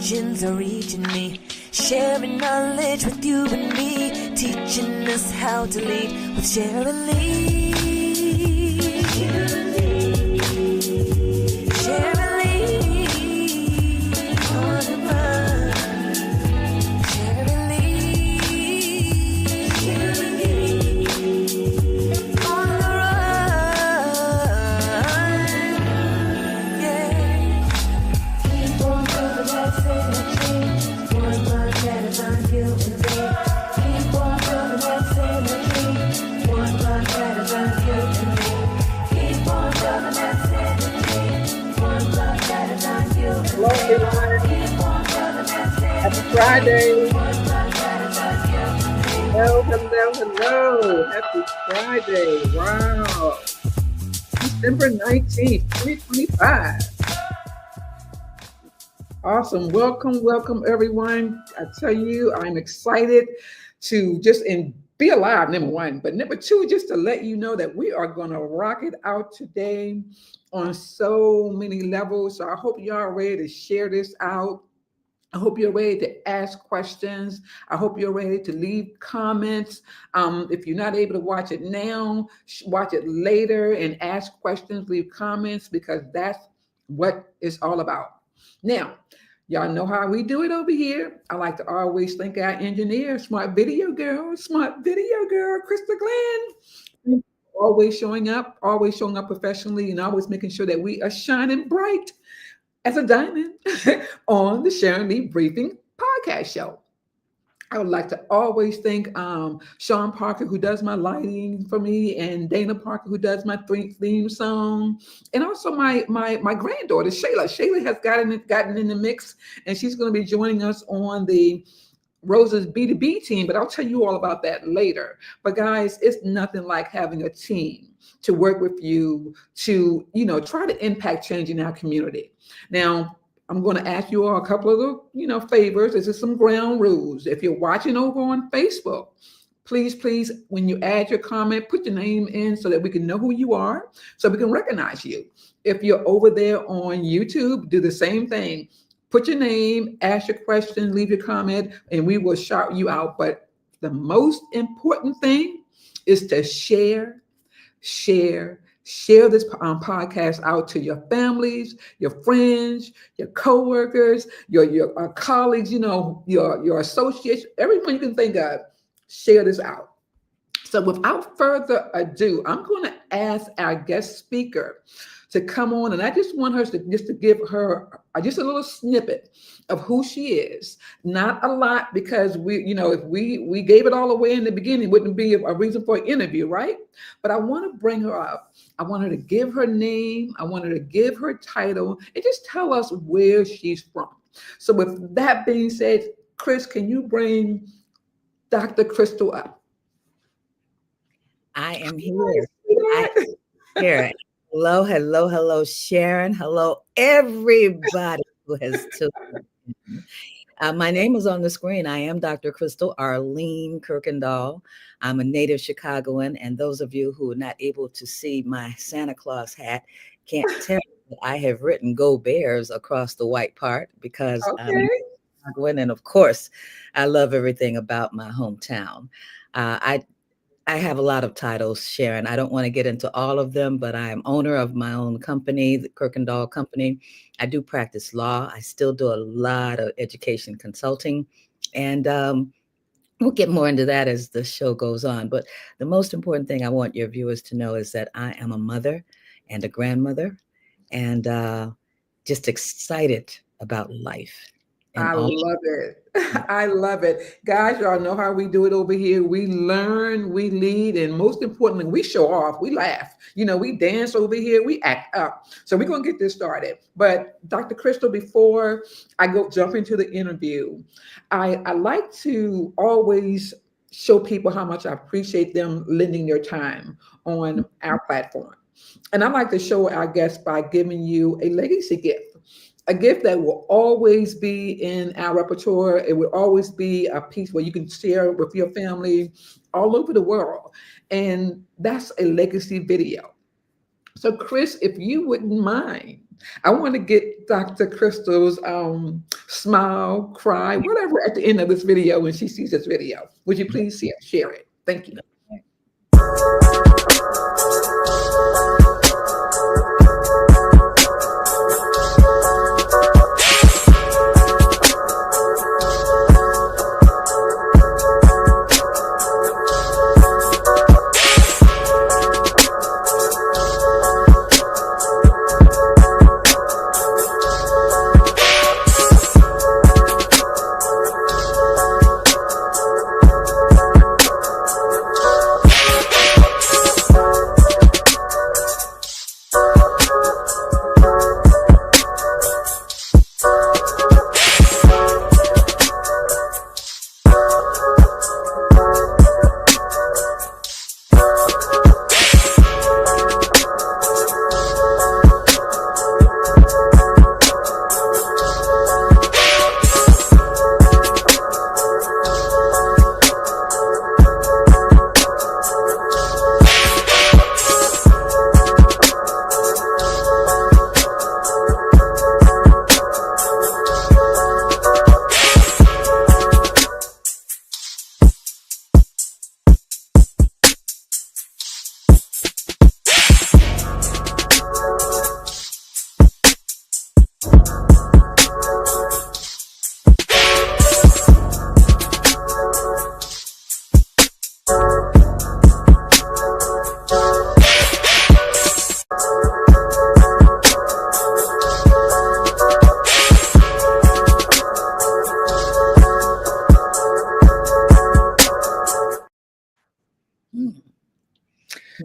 legends are reaching me, sharing knowledge with you and me, teaching us how to lead with Sharon Lee. Sharon Lee, on the run. Sharon Lee, Sharon Lee, on the run. Yeah. Keep on building that synergy. One blood that is on you and me. Keep on building that synergy. One blood that is on you and me. Keep on building that synergy. One blood that is on you and me. Hello, everyone. Keep on building that synergy. Happy Friday. One blood that is on you and me. Hello. Happy Friday. Wow. December 19th, 2025. Awesome. Welcome, everyone. I tell you, I'm excited to be alive, number one. But number two, just to let you know that we are going to rock it out today on so many levels. So I hope you are ready to share this out. I hope you're ready to ask questions. I hope you're ready to leave comments. If you're not able to watch it now, watch it later and ask questions, leave comments, because that's what it's all about. Now, y'all know how we do it over here. I like to always thank our engineer, smart video girl, Krista Glenn. Always showing up professionally, and always making sure that we are shining bright as a diamond on the Sharon Lee Briefing podcast show. I would like to always thank Sean Parker, who does my lighting for me, and Dana Parker, who does my theme song, and also my granddaughter, Shayla. Shayla has gotten in the mix, and she's going to be joining us on the Rose's B2B team, but I'll tell you all about that later. But guys, it's nothing like having a team to work with you to, try to impact change in our community. Now, I'm going to ask you all a couple of little, favors. This is some ground rules. If you're watching over on Facebook, please, when you add your comment, put your name in so that we can know who you are, so we can recognize you. If you're over there on YouTube, do the same thing. Put your name, ask your question, leave your comment, and we will shout you out. But the most important thing is to share this podcast out to your families, your friends, your coworkers, your colleagues, your associates, everyone you can think of. Share this out. So without further ado, I'm going to ask our guest speaker to come on, and I just want her to give her just a little snippet of who she is. Not a lot, because if we gave it all away in the beginning, it wouldn't be a reason for an interview, right? But I want to bring her up. I want her to give her name. I want her to give her title and just tell us where she's from. So with that being said, Chris, can you bring Dr. Crystal up? I am here. Here. Hello, Sharon. Hello, everybody who has tuned in. My name is on the screen. I am Dr. Crystal Arlene Kirkendall. I'm a native Chicagoan, and those of you who are not able to see my Santa Claus hat can't tell that I have written "Go Bears" across the white part, because I'm Chicagoan, and of course, I love everything about my hometown. I have a lot of titles, Sharon. I don't want to get into all of them, but I am owner of my own company, the Kirkendall Company. I do practice law. I still do a lot of education consulting, and we'll get more into that as the show goes on. But the most important thing I want your viewers to know is that I am a mother and a grandmother, and just excited about life. I love it. I love it. Guys, y'all know how we do it over here. We learn, we lead, and most importantly, we show off, we laugh. We dance over here, we act up. So we're going to get this started. But Dr. Crystal, before I jump into the interview, I like to always show people how much I appreciate them lending their time on our platform. And I like to show our guests by giving you a legacy gift. A gift that will always be in our repertoire. It will always be a piece where you can share with your family all over the world. And that's a legacy video. So, Chris, if you wouldn't mind, I want to get Dr. Crystal's smile, cry, whatever at the end of this video when she sees this video. Would you please share it? Thank you.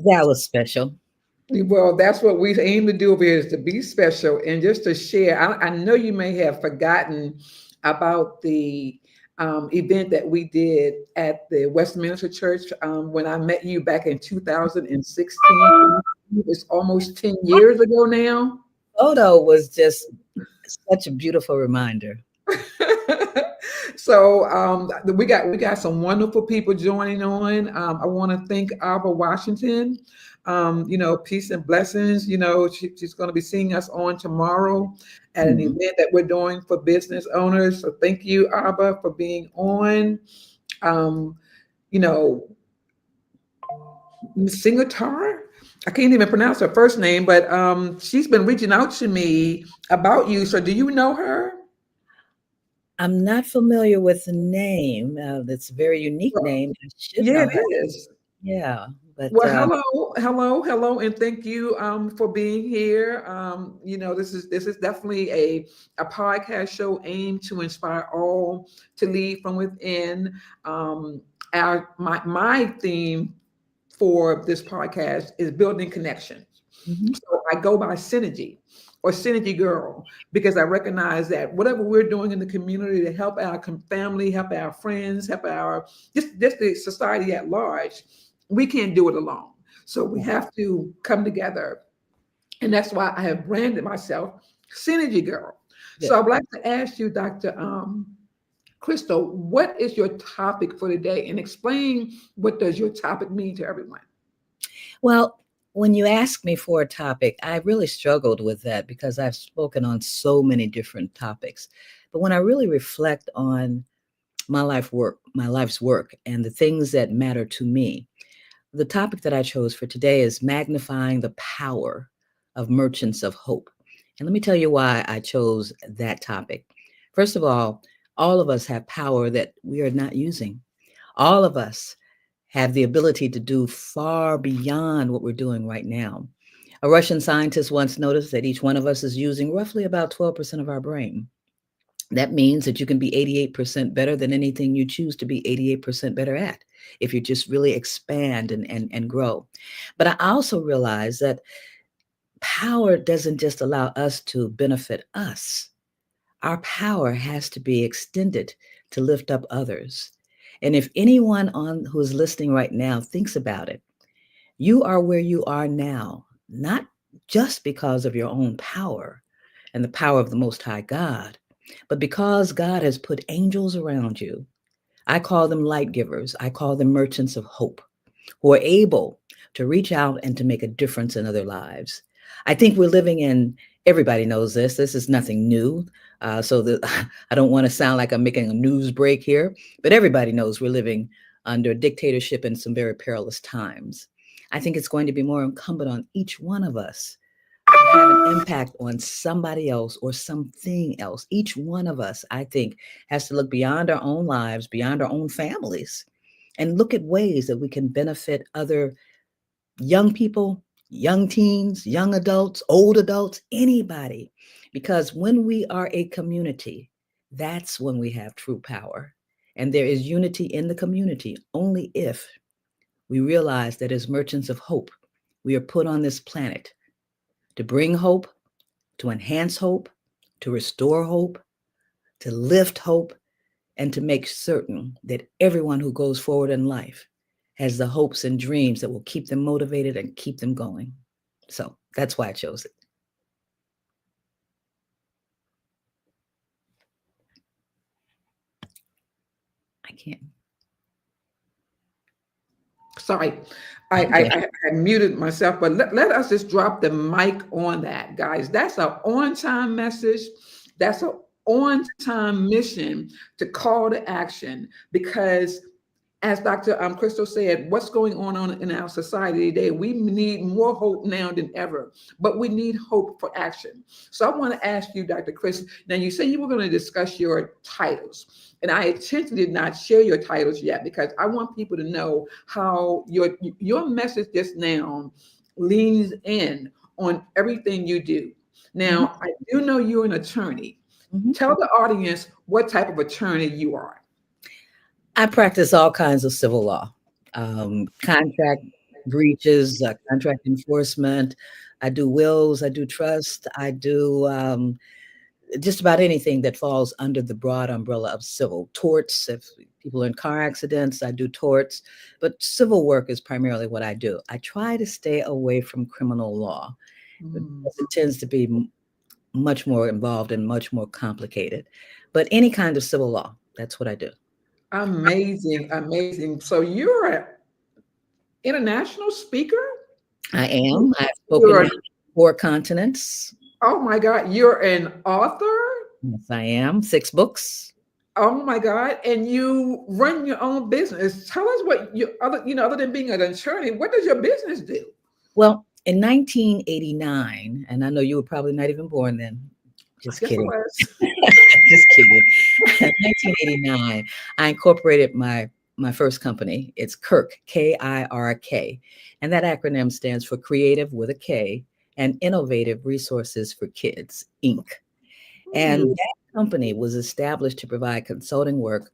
That was special. Well, that's what we aim to do over here is to be special and just to share. I know you may have forgotten about the event that we did at the Westminster Church when I met you back in 2016. It's almost 10 years ago now. Photo was just such a beautiful reminder. So we got some wonderful people joining on. I want to thank Alba Washington. Peace and blessings. She's going to be seeing us on tomorrow at an event that we're doing for business owners. So thank you, Alba, for being on. Singatar. I can't even pronounce her first name, but she's been reaching out to me about you. So do you know her? I'm not familiar with the name. That's a very unique name. I should Yeah, know it her. is. Yeah, but Well, hello, and thank you for being here. This is definitely a podcast show aimed to inspire all to lead from within. My theme for this podcast is building connections. So I go by Synergy or Synergy Girl because I recognize that whatever we're doing in the community to help our family, help our friends, help our just the society at large, we can't do it alone. So we have to come together. And that's why I have branded myself Synergy Girl. So I'd like to ask you, Dr. Crystal, what is your topic for today? And explain what does your topic mean to everyone? Well, when you ask me for a topic, I really struggled with that because I've spoken on so many different topics. But when I really reflect on my life's work, and the things that matter to me, the topic that I chose for today is magnifying the power of merchants of hope. And let me tell you why I chose that topic. First of all of us have power that we are not using. All of us have the ability to do far beyond what we're doing right now. A Russian scientist once noticed that each one of us is using roughly about 12% of our brain. That means that you can be 88% better than anything you choose to be 88% better at if you just really expand and grow. But I also realize that power doesn't just allow us to benefit us. Our power has to be extended to lift up others. And if anyone who is listening right now thinks about it, you are where you are now, not just because of your own power and the power of the Most High God, but because God has put angels around you. I call them light givers. I call them merchants of hope. who are able to reach out and to make a difference in other lives. I think we're living in, everybody knows this. This is nothing new. I don't want to sound like I'm making a news break here, but everybody knows we're living under dictatorship in some very perilous times. I think it's going to be more incumbent on each one of us to have an impact on somebody else or something else. Each one of us, I think, has to look beyond our own lives, beyond our own families, and look at ways that we can benefit other young people, young teens, young adults, old adults, anybody. Because when we are a community, that's when we have true power. And there is unity in the community only if we realize that as merchants of hope, we are put on this planet to bring hope, to enhance hope, to restore hope, to lift hope, and to make certain that everyone who goes forward in life has the hopes and dreams that will keep them motivated and keep them going. So that's why I chose it. I can't. Sorry, I muted myself, but let us just drop the mic on that, guys. That's an on-time message. That's an on-time mission to call to action because as Dr. Crystal said, what's going on in our society today? We need more hope now than ever, but we need hope for action. So I want to ask you, Dr. Chris, now you said you were going to discuss your titles, and I intentionally did not share your titles yet because I want people to know how your message just now leans in on everything you do. Now, I do know you're an attorney. Tell the audience what type of attorney you are. I practice all kinds of civil law, contract breaches, contract enforcement. I do wills, I do trust, I do just about anything that falls under the broad umbrella of civil torts. If people are in car accidents, I do torts, but civil work is primarily what I do. I try to stay away from criminal law because it tends to be much more involved and much more complicated. But any kind of civil law, that's what I do. Amazing, amazing. So you're an international speaker? I am. I've spoken You're, on 4 continents. oh my God, you're an author? Yes, I am. 6 books. Oh my God. And you run your own business. Tell us what other than being an attorney, what does your business do? Well, in 1989, and I know you were probably not even born then. Just Yes, kidding. it was. Just kidding. In 1989, I incorporated my first company. It's Kirk, Kirk. And that acronym stands for Creative with a K and Innovative Resources for Kids, Inc. And that company was established to provide consulting work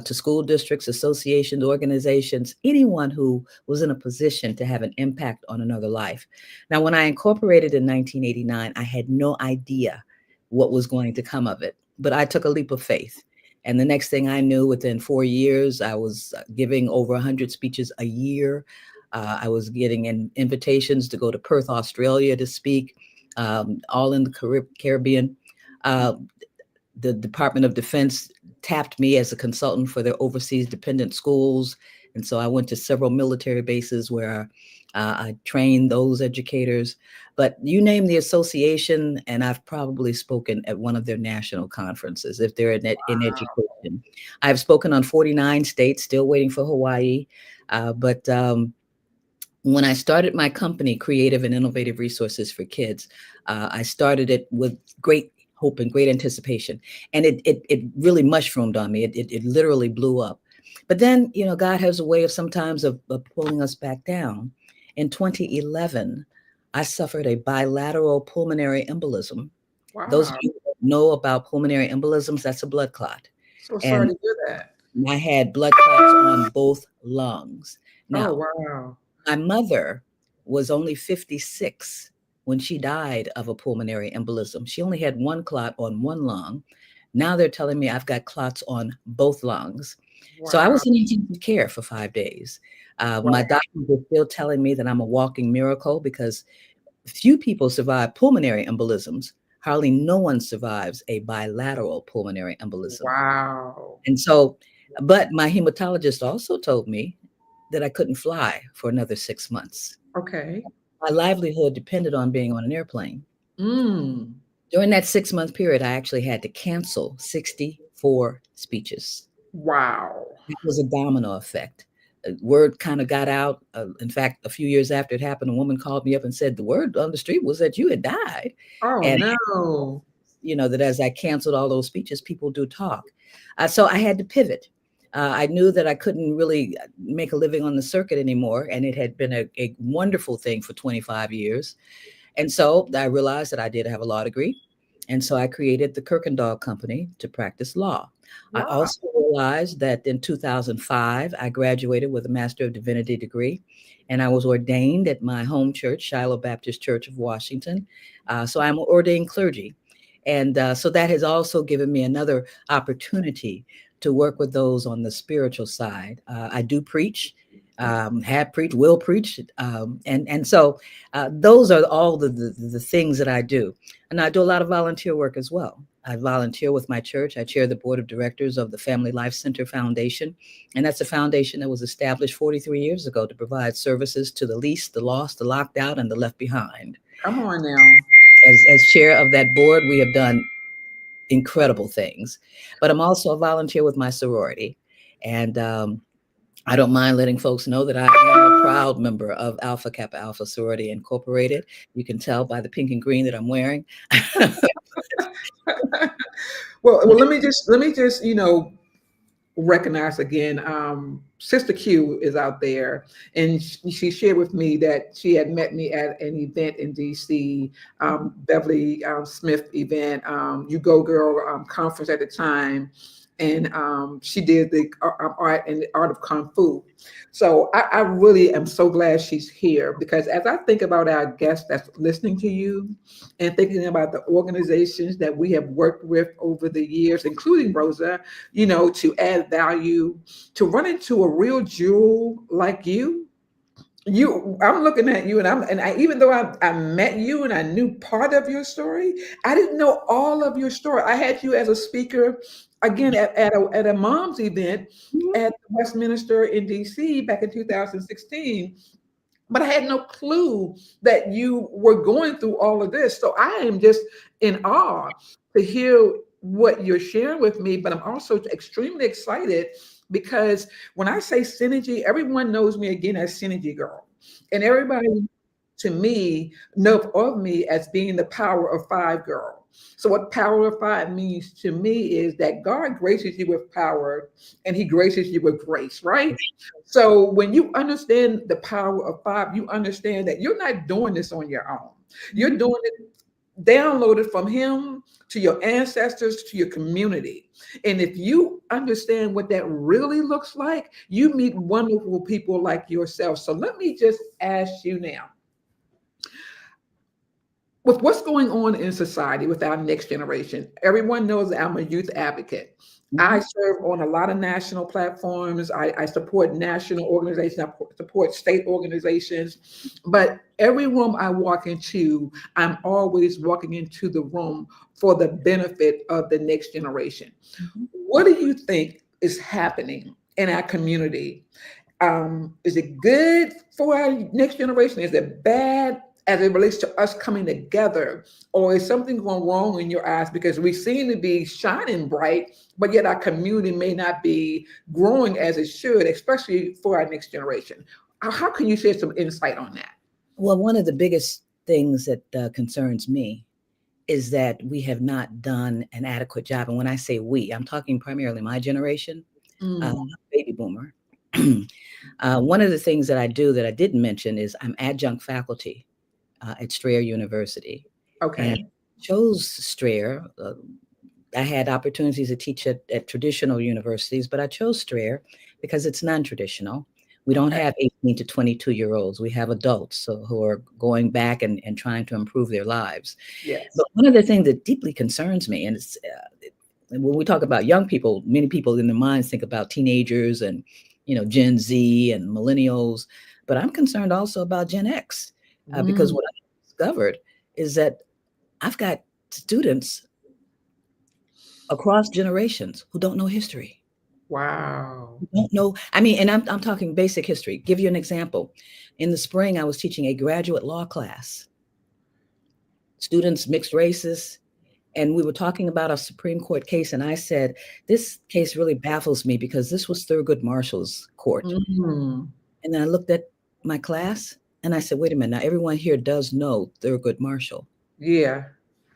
to school districts, associations, organizations, anyone who was in a position to have an impact on another life. Now, when I incorporated in 1989, I had no idea what was going to come of it, but I took a leap of faith. And the next thing I knew, within 4 years, I was giving over 100 speeches a year. I was getting invitations to go to Perth, Australia to speak, all in the Caribbean. The Department of Defense tapped me as a consultant for their overseas dependent schools. And so I went to several military bases where I trained those educators. But you name the association, and I've probably spoken at one of their national conferences if they're in education. I've spoken on 49 states, still waiting for Hawaii. But when I started my company, Creative and Innovative Resources for Kids, I started it with great hope and great anticipation. And it really mushroomed on me. It literally blew up. But then, God has a way of sometimes of pulling us back down. In 2011, I suffered a bilateral pulmonary embolism. Wow. Those of you who know about pulmonary embolisms, that's a blood clot. So sorry to hear that. I had blood clots on both lungs. Now, oh, wow. My mother was only 56 when she died of a pulmonary embolism. She only had one clot on one lung. Now they're telling me I've got clots on both lungs. Wow. So I was in intensive care for 5 days. My doctors were still telling me that I'm a walking miracle because few people survive pulmonary embolisms. Hardly no one survives a bilateral pulmonary embolism. Wow. And so, but my hematologist also told me that I couldn't fly for another 6 months. Okay. My livelihood depended on being on an airplane. Mm. During that 6 month period, I actually had to cancel 64 speeches. Wow. It was a domino effect. Word kind of got out. In fact, a few years after it happened, a woman called me up and said the word on the street was that you had died. Oh And no. that as I canceled all those speeches, people do talk. So I had to pivot. I knew that I couldn't really make a living on the circuit anymore, and it had been a wonderful thing for 25 years. And so I realized that I did have a law degree. And so I created the Kirkendall Company to practice law. I Wow. also realized that in 2005, I graduated with a Master of Divinity degree, and I was ordained at my home church, Shiloh Baptist Church of Washington. So I'm ordained clergy. And so that has also given me another opportunity to work with those on the spiritual side. I do preach, have preached, will preach. And so those are all the things that I do. And I do a lot of volunteer work as well. I volunteer with my church. I chair the board of directors of the Family Life Center Foundation. And that's a foundation that was established 43 years ago to provide services to the least, the lost, the locked out, and the left behind. Come on now. As chair of that board, we have done incredible things. But I'm also a volunteer with my sorority. And I don't mind letting folks know that I am a proud member of Alpha Kappa Alpha Sorority Incorporated. You can tell by the pink and green that I'm wearing. Well, let me just recognize again. Sister Q is out there, and she shared with me that she had met me at an event in DC, Beverly Smith event, You Go Girl conference at the time, and she did the art and the art of kung fu. So I really am so glad she's here, because as I think about our guest that's listening to you, and thinking about the organizations that we have worked with over the years, including Rosa, to add value, to run into a real jewel like I'm looking at you, and even though I met you and I knew part of your story, I didn't know all of your story. I had you as a speaker again at a mom's event at Westminster in DC back in 2016, but I had no clue that you were going through all of this. So I am just in awe to hear what you're sharing with me, but I'm also extremely excited because when I say synergy, everyone knows me again as Synergy Girl. And everybody to me know of me as being the power of five girl. So what power of five means to me is that God graces you with power and he graces you with grace, right? So when you understand the power of five, you understand that you're not doing this on your own. You're doing it downloaded from him to your ancestors to your community. And if you understand what that really looks like, you meet wonderful people like yourself. So let me just ask you now, with what's going on in society with our next generation, everyone knows that I'm a youth advocate. I serve on a lot of national platforms. I support national organizations. I support state organizations. But every room I walk into, I'm always walking into the room for the benefit of the next generation. What do you think is happening in our community? Is it good for our next generation? Is it bad as it relates to us coming together? Or is something going wrong in your eyes? Because we seem to be shining bright, but yet our community may not be growing as it should, especially for our next generation. How can you share some insight on that? Well, one of the biggest things that concerns me is that we have not done an adequate job. And when I say we, I'm talking primarily my generation, Mm, baby boomer. One of the things that I do that I didn't mention is I'm adjunct faculty at Strayer University, and okay. chose Strayer. I had opportunities to teach at traditional universities, but I chose Strayer because it's non-traditional. We don't Okay. have 18 to 22-year-olds. We have adults who are going back and trying to improve their lives. Yes. But one of the things that deeply concerns me, and it's when we talk about young people, many people in their minds think about teenagers and Gen Z and millennials, but I'm concerned also about Gen X because Mm, what I discovered is that I've got students across generations who don't know history. Wow. You don't know. I mean, and I'm talking basic history. Give you an example. In the spring, I was teaching a graduate law class, students, mixed races, and we were talking about a Supreme Court case. And I said, this case really baffles me because this was Thurgood Marshall's court. Mhm. And then I looked at my class and I said, wait a minute, now everyone here does know Thurgood Marshall. Yeah.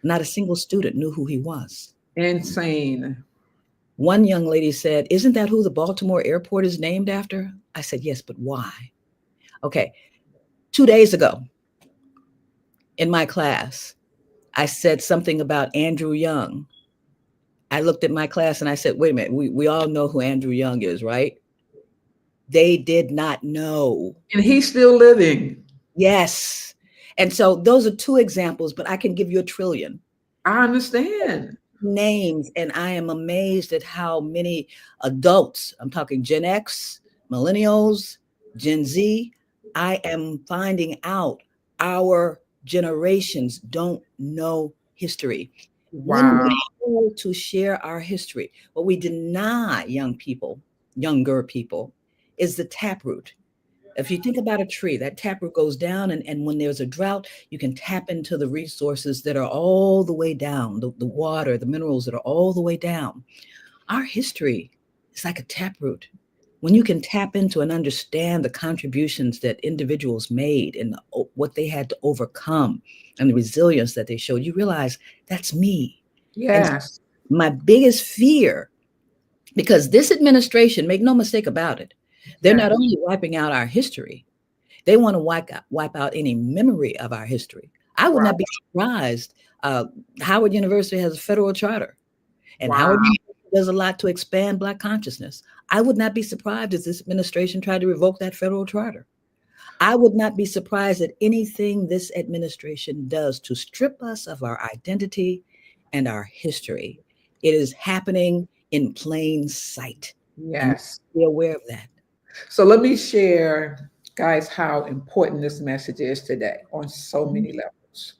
Not a single student knew who he was. Insane. One young lady said, isn't that who the Baltimore airport is named after? I said, yes, but why? Okay, 2 days ago in my class, I said something about Andrew Young. I looked at my class and I said, wait a minute, we all know who Andrew Young is, right? They did not know. And he's still living. Yes. And so those are two examples, but I can give you a trillion I understand. names. And I am amazed at how many adults, I'm talking Gen X, millennials, Gen Z, I am finding out our generations don't know history. When Wow. we able to share our history, what we deny young people, younger people, is the taproot. If you think about a tree, that taproot goes down, and when there's a drought, you can tap into the resources that are all the way down, the water, the minerals that are all the way down. Our history is like a taproot. When you can tap into and understand the contributions that individuals made and what they had to overcome and the resilience that they showed, you realize that's me. And Yes. my biggest fear, because this administration, make no mistake about it, they're Yeah. not only wiping out our history, they want to wipe out any memory of our history. I would Wow. not be surprised. Uh, Howard University has a federal charter, and Wow. Howard University does a lot to expand Black consciousness. I would not be surprised if this administration tried to revoke that federal charter. I would not be surprised at anything this administration does to strip us of our identity and our history. It is happening in plain sight, and Yes. be aware of that. So let me share, guys, how important this message is today on so Mhm. many levels.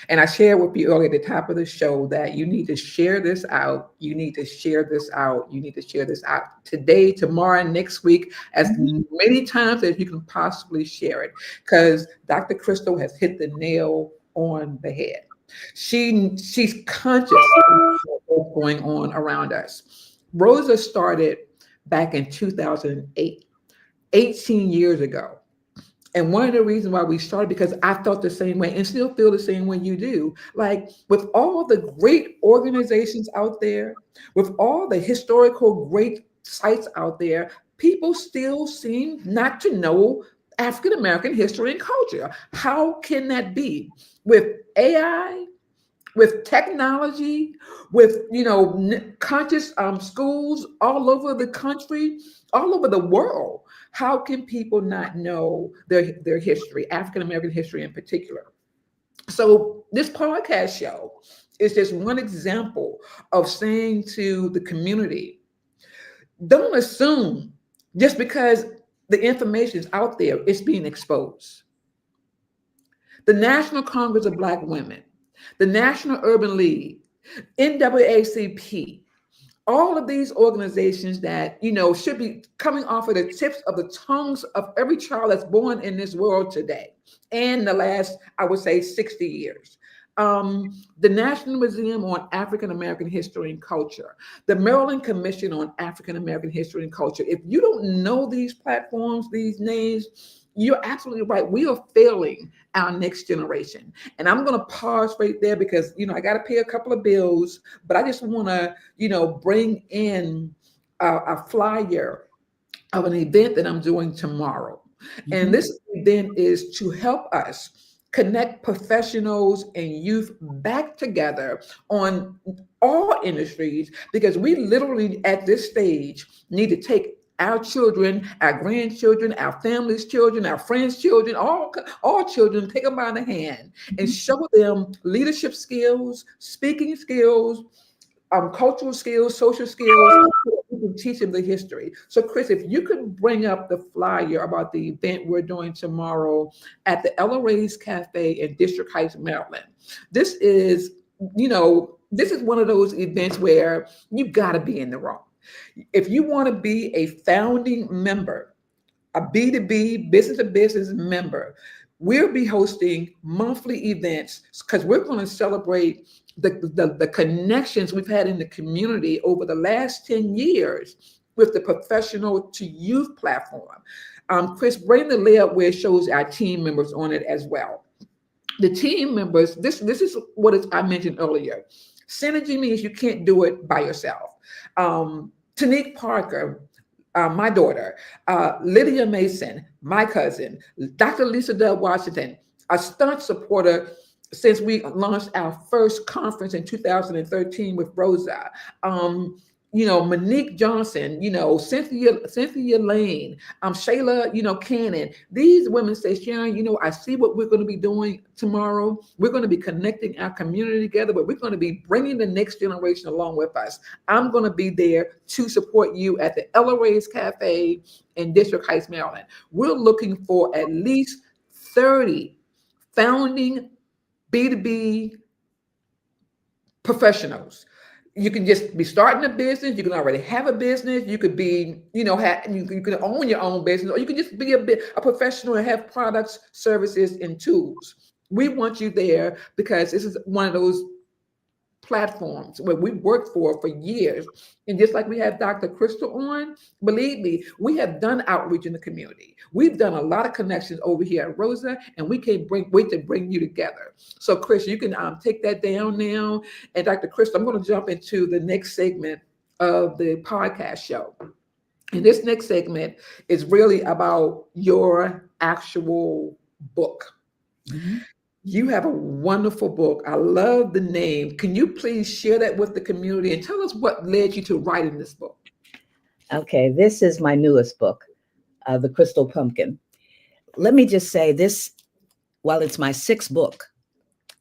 And I shared with you earlier at the top of the show that you need to share this out. You need to share this out. You need to share this out today, tomorrow, next week, as Mhm. many times as you can possibly share it. Because Dr. Crystal has hit the nail on the head. She's conscious of what's going on around us. Rosa started back in 2008, 18 years ago. And one of the reasons why we started, because I felt the same way and still feel the same way you do. Like with all the great organizations out there, with all the historical great sites out there, people still seem not to know African American history and culture. How can that be? With AI, with technology, with conscious schools all over the country, all over the world. How can people not know their history, African American history in particular? So this podcast show is just one example of saying to the community, don't assume just because the information is out there, it's being exposed. The National Congress of Black Women, the National Urban League, NAACP, all of these organizations that should be coming off of the tips of the tongues of every child that's born in this world today and the last, I would say, 60 years. The National Museum on African American History and Culture, the Maryland Commission on African American History and Culture. If you don't know these platforms, these names, you're absolutely right. We are failing our next generation. And I'm going to pause right there because, I got to pay a couple of bills, but I just want to, bring in a flyer of an event that I'm doing tomorrow. And Mhm. this event is to help us connect professionals and youth back together on all industries because we literally at this stage need to take our children, our grandchildren, our family's children, our friends' children, all children, take them by the hand and Mhm. show them leadership skills, speaking skills, cultural skills, social skills. We can teach them the history. So, Chris, if you could bring up the flyer about the event we're doing tomorrow at the Ella Ray's Cafe in District Heights, Maryland. This is, this is one of those events where you got to be in the room. If you want to be a founding member, a B2B, business to business member, we'll be hosting monthly events because we're going to celebrate the connections we've had in the community over the last 10 years with the professional to youth platform. Chris, bring the layout where it shows our team members on it as well. The team members, this is what I mentioned earlier. Synergy means you can't do it by yourself. Tanique Parker, my daughter, Lydia Mason, my cousin, Dr. Lisa Dell Washington, a stunt supporter since we launched our first conference in 2013 with Rosa. Monique Johnson, Cynthia Lane, Shayla, Cannon. These women say, Sharon, I see what we're going to be doing tomorrow. We're going to be connecting our community together, but we're going to be bringing the next generation along with us. I'm going to be there to support you at the Ella Ray's Cafe in District Heights, Maryland. We're looking for at least 30 founding B2B professionals. You can just be starting a business. You can already have a business. You could be, you can own your own business, or you can just be a professional and have products, services, and tools. We want you there because this is one of those platforms where we worked for years. And just like we have Dr. Crystal on, believe me, we have done outreach in the community. We've done a lot of connections over here at Rosa, and we can't wait to bring you together. So Chris, you can take that down now. And Dr. Crystal, I'm going to jump into the next segment of the podcast show. And this next segment is really about your actual book. Mm-hmm. You have a wonderful book. I love the name. Can you please share that with the community and tell us what led you to writing this book? Okay, this is my newest book, The Crystal Pumpkin. Let me just say this, while it's my sixth book,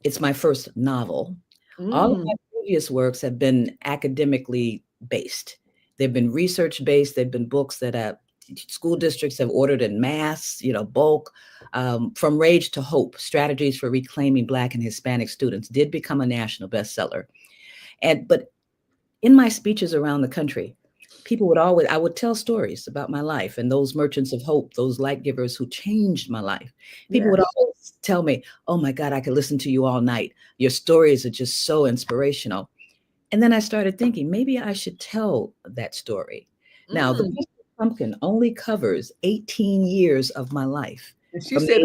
it's my first novel. All of my previous works have been academically based. They've been research-based. They've been books that school districts have ordered in mass, bulk. From Rage to Hope, Strategies for Reclaiming Black and Hispanic Students did become a national bestseller. But in my speeches around the country, I would tell stories about my life and those merchants of hope, those light givers who changed my life. People would always tell me, oh my God, I could listen to you all night. Your stories are just so inspirational. And then I started thinking, maybe I should tell that story. Now, the Pumpkin only covers 18 years of my life. And she said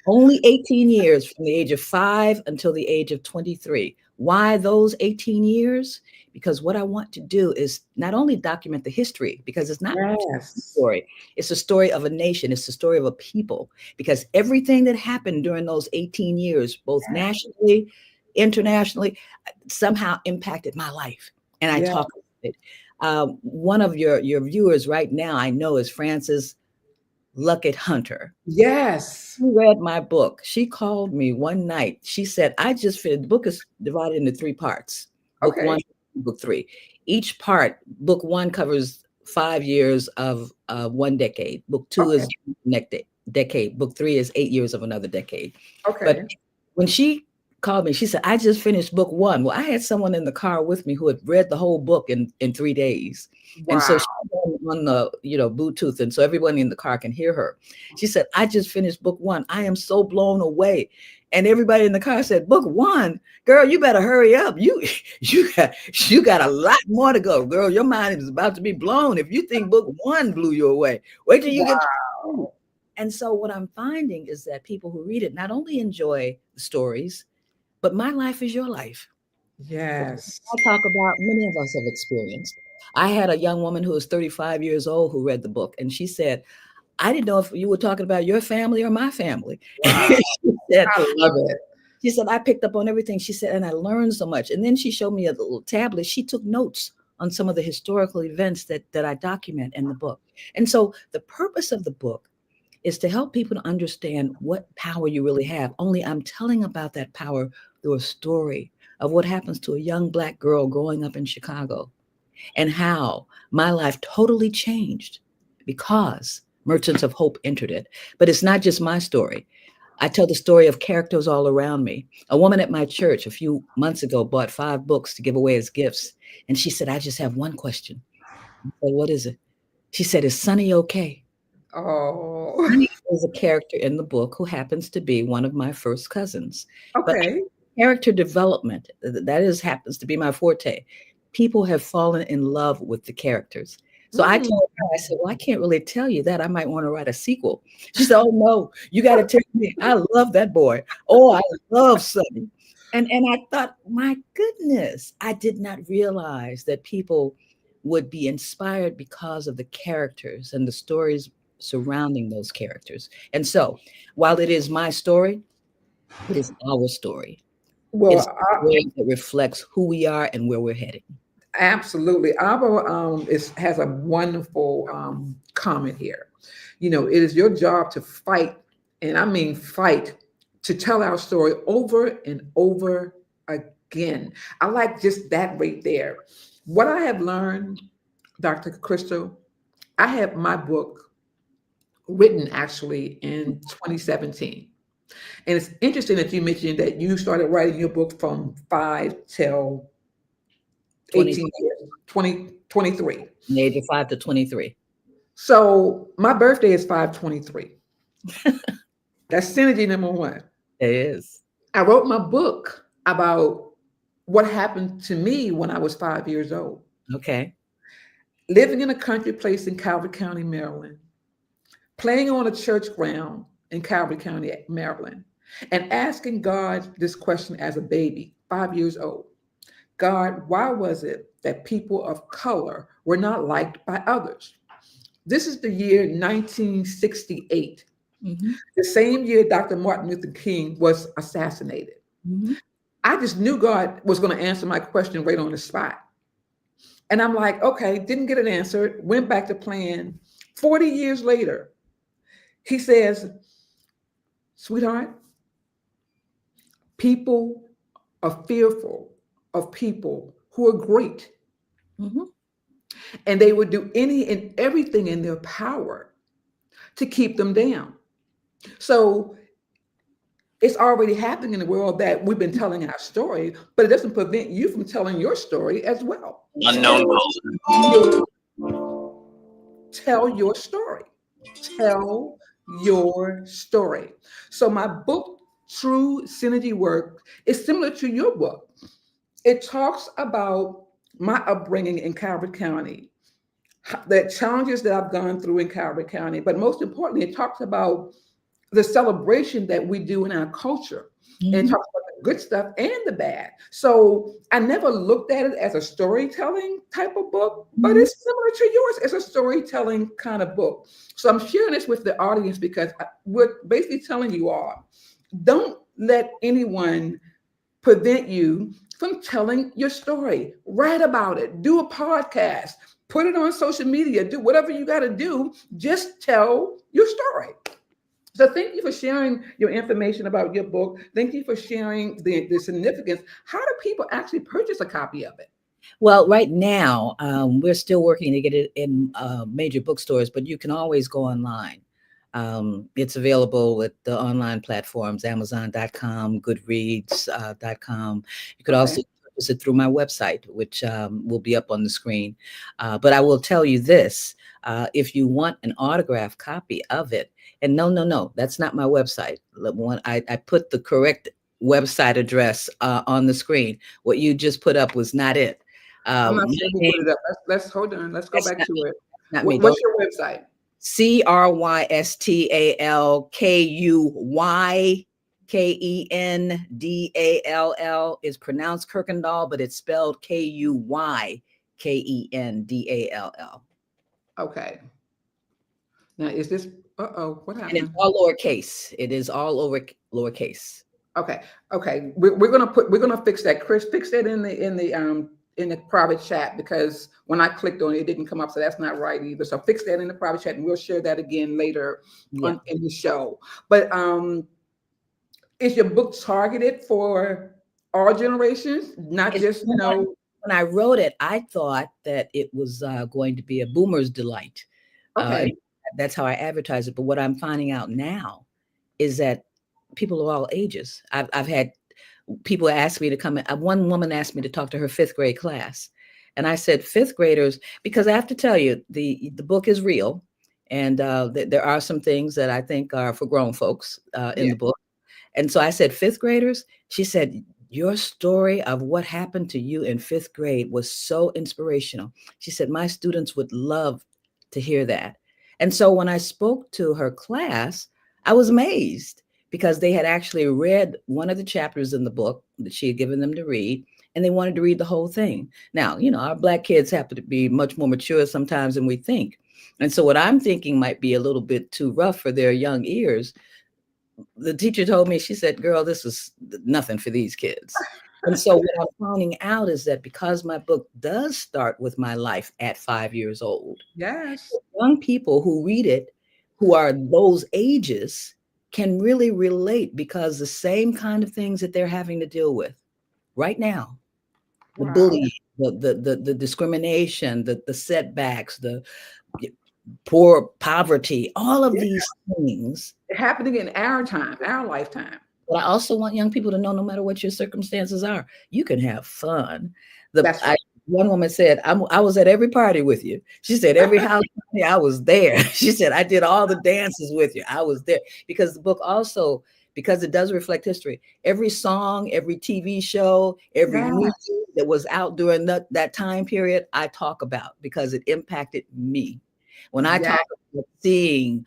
only 18 years, from the age of 5 until the age of 23. Why those 18 years? Because what I want to do is not only document the history, because it's not a story. It's a story of a nation. It's the story of a people. Because everything that happened during those 18 years, both nationally, internationally, somehow impacted my life. And I talk about it. One of your viewers right now, I know, is Frances Luckett Hunter. Yes. She read my book. She called me one night. She said, I just finished. The book is divided into 3 parts. Book 1, book 3. Each part, book 1 covers 5 years of 1 decade. Book 2 is next decade. Book 3 is 8 years of another decade. Okay. But when she called me, she said, I just finished book 1. Well, I had someone in the car with me who had read the whole book in 3 days. Wow. And so she on the Bluetooth, and so everyone in the car can hear her. She said, I just finished book 1. I am so blown away. And everybody in the car said, book 1, girl, you better hurry up. You got a lot more to go, girl. Your mind is about to be blown. If you think book 1 blew you away, wait till you get to 2. And so what I'm finding is that people who read it not only enjoy the stories, but my life is your life. Yes. I talk about, many of us have experienced. I had a young woman who was 35 years old who read the book, and she said, I didn't know if you were talking about your family or my family. Wow. She said, I love it. She said, I picked up on everything. She said, and I learned so much. And then she showed me a little tablet. She took notes on some of the historical events that I document in the book. And so the purpose of the book is to help people to understand what power you really have. Only I'm telling about that power through a story of what happens to a young Black girl growing up in Chicago and how my life totally changed because Merchants of Hope entered it. But it's not just my story. I tell the story of characters all around me. A woman at my church a few months ago bought 5 books to give away as gifts. And she said, I just have one question. I said, what is it? She said, is Sonny okay? Oh, Sonny is a character in the book who happens to be one of my first cousins. But okay. character development, that is happens to be my forte. People have fallen in love with the characters. So I Mm. told her, I said, well, I can't really tell you that. I might want to write a sequel. She said, oh no, you got to tell me. I love that boy. Oh, I love Sonny. And I thought, my goodness, I did not realize that people would be inspired because of the characters and the stories surrounding those characters. And so while it is my story, it is our story. It's Well, a story that reflects who we are and where we're heading. absolutely. Abba has a wonderful comment here. You know, it is your job to fight, and I mean fight, to tell our story over and over again. I like just that right there. What I have learned, Dr. Crystal, I have my book written actually in 2017. And it's interesting that you mentioned that you started writing your book from 5 till 20, 18 years, 2023. from the age of 5 to 23. So my birthday is 5/23. That's synergy number one. It is. I wrote my book about what happened to me when I was 5 years old, Okay. living in a country place in Calvert County, Maryland, playing on a church ground in Calvert County, Maryland, and asking God this question as a baby, 5 years old. God, why was it that people of color were not liked by others? This is the year 1968, Mm-hmm. the same year Dr. Martin Luther King was assassinated. Mm-hmm. I just knew God was going to answer my question right on the spot. And I'm like, okay, didn't get it answered, went back to plan. 40 years later, he says, sweetheart, people are fearful of people who are great, Mm-hmm. and they would do any and everything in their power to keep them down. So it's already happening in the world that we've been telling our story, but it doesn't prevent you from telling your story as well. Unknown caller. Tell your story. Tell your story. So my book, True Synergy Work, is similar to your book. It talks about my upbringing in Calvert County, the challenges that I've gone through in Calvert County, but most importantly, it talks about the celebration that we do in our culture, and Mm-hmm. talks about the good stuff and the bad. So I never looked at it as a storytelling type of book, but Mm-hmm. it's similar to yours. It's a storytelling kind of book. So I'm sharing this with the audience because we're basically telling you all, don't let anyone prevent you from telling your story. Write about it, do a podcast, put it on social media, do whatever you got to do. Just tell your story. So thank you for sharing your information about your book. Thank you for sharing the significance. How do people actually purchase a copy of it? Well, right now, we're still working to get it in major bookstores, but you can always go online. It's available with the online platforms, Amazon.com, Goodreads.com. You could Okay. also purchase it through my website, which will be up on the screen. But I will tell you this, if you want an autographed copy of it, and no, that's not my website. I put the correct website address on the screen. What you just put up was not it. I'm not My sure who put name, it up. Let's hold on. Let's go that's back to it. not me. What's Don't your website? CrystalKendall is pronounced Kirkendall, but it's spelled KuykenDall. Okay. Now is this? What And it's happened? all lowercase. It is all over lowercase. Okay. Okay. We're gonna fix that. Chris, fix that in the private chat, because when I clicked on it, it didn't come up. So that's not right either. So fix that in the private chat, and we'll share that again later Yeah. in the show. But is your book targeted for all generations, not It's just when I wrote it, I thought that it was going to be a boomer's delight. Okay. And that's how I advertise it. But what I'm finding out now is that people of all ages. I've had people ask me to come in. One woman asked me to talk to her fifth grade class. And I said, fifth graders, because I have to tell you, the book is real. And there are some things that I think are for grown folks in Yeah. the book. And so I said, fifth graders, she said, your story of what happened to you in fifth grade was so inspirational. She said, my students would love to hear that. And so when I spoke to her class, I was amazed because they had actually read one of the chapters in the book that she had given them to read, and they wanted to read the whole thing. Now, our Black kids happen to be much more mature sometimes than we think. And so what I'm thinking might be a little bit too rough for their young ears, the teacher told me, she said, girl, this is nothing for these kids. And so what I'm finding out is that because my book does start with my life at 5 years old, Yes. young people who read it, who are those ages, can really relate because the same kind of things that they're having to deal with right now, the Wow. bullying, the discrimination, the setbacks, the poor poverty, all of Yeah. these things. Happening in our time, our lifetime. But I also want young people to know, no matter what your circumstances are, you can have fun. That's right. One woman said, I was at every party with you. She said, every house party, I was there. She said, I did all the dances with you. I was there. Because the book also, because it does reflect history, every song, every TV show, every Yeah. movie that was out during that time period, I talk about because it impacted me. When I Yeah. talk about seeing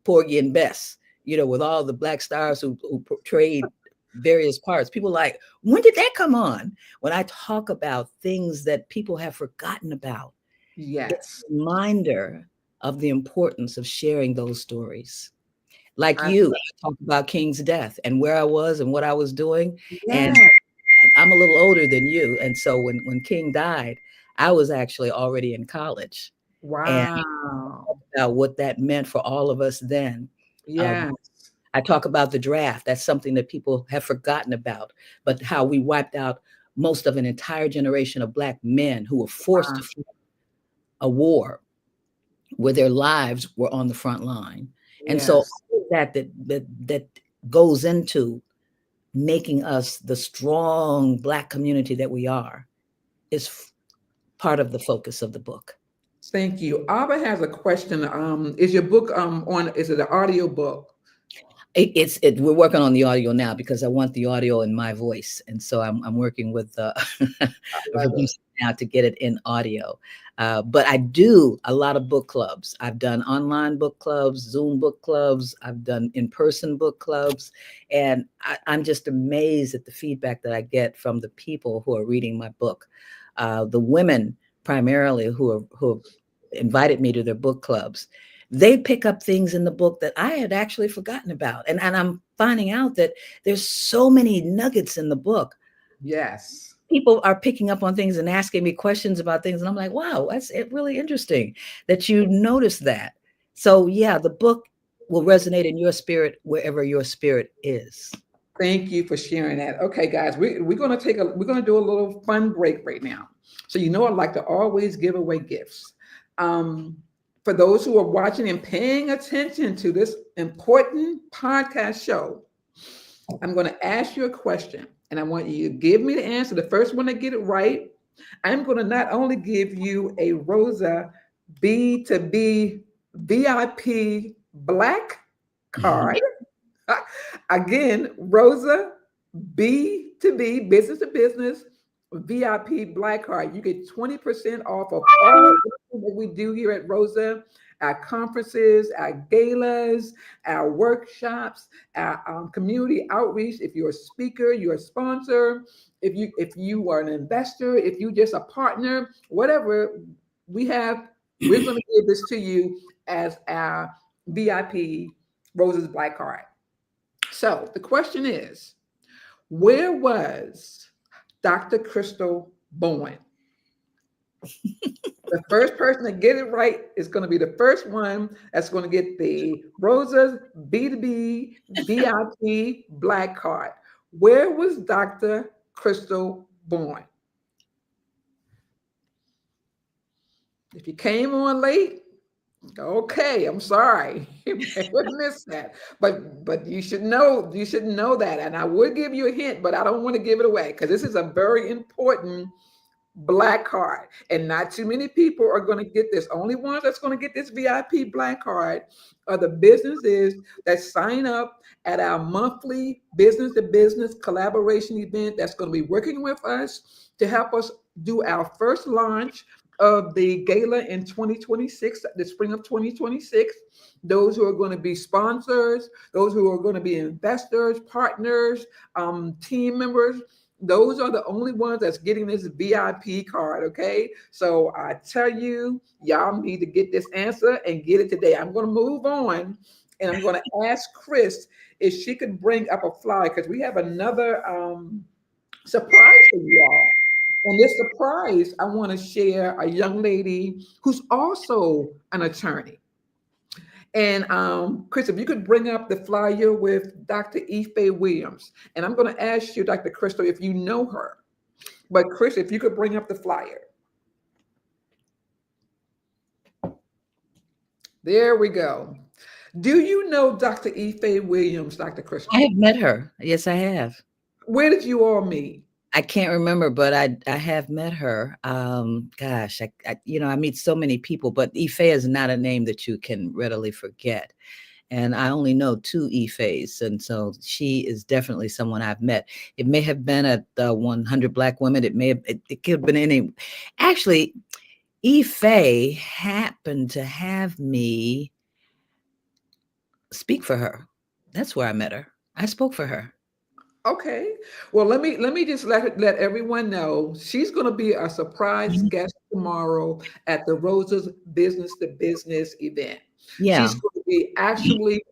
Porgy and Bess, with all the Black stars who portrayed various parts, people like, when did that come on? When I talk about things that people have forgotten about, it's Yes. a reminder of the importance of sharing those stories. Like I, you, I talk about King's death and where I was and what I was doing. yeah. And I'm a little older than you. And so when King died, I was actually already in college. And Wow. about what that meant for all of us then. Yes. I talk about the draft. That's something that people have forgotten about, but how we wiped out most of an entire generation of Black men who were forced Wow. to fight a war where their lives were on the front line. And so Yes. all of that goes into making us the strong Black community that we are is part of the focus of the book. Thank you. Abba has a question. Is your book is it an audio book? We're working on the audio now because I want the audio in my voice, and so I'm working with a Love it. producer now to get it in audio. But I do a lot of book clubs. I've done online book clubs, Zoom book clubs. I've done in-person book clubs, and I'm just amazed at the feedback that I get from the people who are reading my book. The women primarily who have invited me to their book clubs, they pick up things in the book that I had actually forgotten about. And I'm finding out that there's so many nuggets in the book. Yes. People are picking up on things and asking me questions about things. And I'm like, wow, that's really interesting that you noticed that. So yeah, the book will resonate in your spirit wherever your spirit is. Thank you for sharing that. Okay, guys, we're gonna do a little fun break right now. So I like to always give away gifts. Um, for those who are watching and paying attention to this important podcast show, I'm going to ask you a question, and I want you to give me the answer. The first one to get it right, I'm going to not only give you a Rosa B2B VIP Black card. Again, Rosa B to B, business to business, VIP Black Card. You get 20% off of all that we do here at Rosa, our conferences, our galas, our workshops, our community outreach. If you're a speaker, you're a sponsor, if you are an investor, if you just a partner, whatever we're going to give this to you as our VIP Rosa's Black Card. So the question is, where was Dr. Crystal born? The first person to get it right is going to be the first one that's going to get the Rosa's B2B VIP Black Card. Where was Dr. Crystal born? If you came on late, Okay, I'm sorry. You may have missed that. But you should know that. And I would give you a hint, but I don't want to give it away because this is a very important black card. And not too many people are going to get this. Only ones that's going to get this VIP black card are the businesses that sign up at our monthly business to business collaboration event that's going to be working with us to help us do our first launch of the gala in 2026, the spring of 2026. Those who are going to be sponsors, those who are going to be investors, partners, team members, those are the only ones that's getting this VIP card. Okay. So I tell you, y'all need to get this answer and get it today. I'm going to move on and I'm going to ask Chris if she could bring up a flyer because we have another surprise for you all. And this surprise, I want to share a young lady who's also an attorney. And Chris, if you could bring up the flyer with Dr. Ife Williams. And I'm going to ask you, Dr. Crystal, if you know her. But Chris, if you could bring up the flyer. There we go. Do you know Dr. Ife Williams, Dr. I Crystal? have met her. Yes, I have. Where did you all meet? I can't remember, but I have met her. Gosh, I meet so many people, but Ife is not a name that you can readily forget. And I only know two Ifes, and so she is definitely someone I've met. It may have been at the 100 Black Women. It could have been any. Actually, Ife happened to have me speak for her. That's where I met her. I spoke for her. Okay. Well, let me just let everyone know she's going to be a surprise Mhm. guest tomorrow at the Rosa's Business to Business event. Yeah. She's going to be actually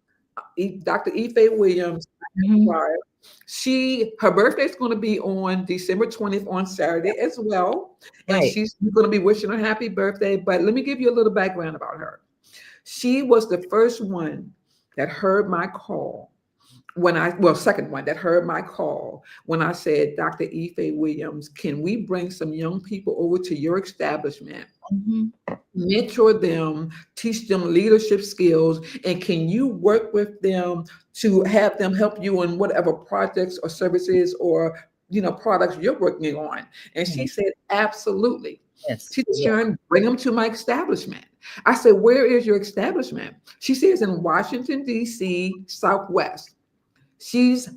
Dr. Ife Williams. Mhm. Right. Her birthday is going to be on December 20th on Saturday as well, and Right. she's going to be wishing her happy birthday. But let me give you a little background about her. She was the first one that heard my call second one that heard my call when I said, Dr. Ife Williams, can we bring some young people over to your establishment, Mhm. mentor them, teach them leadership skills, and can you work with them to have them help you in whatever projects or services or products you're working on? And she Right. said, absolutely. Yes. She said, Yeah. Sharon, bring them to my establishment. I said, where is your establishment? She says in Washington, D.C., Southwest. She's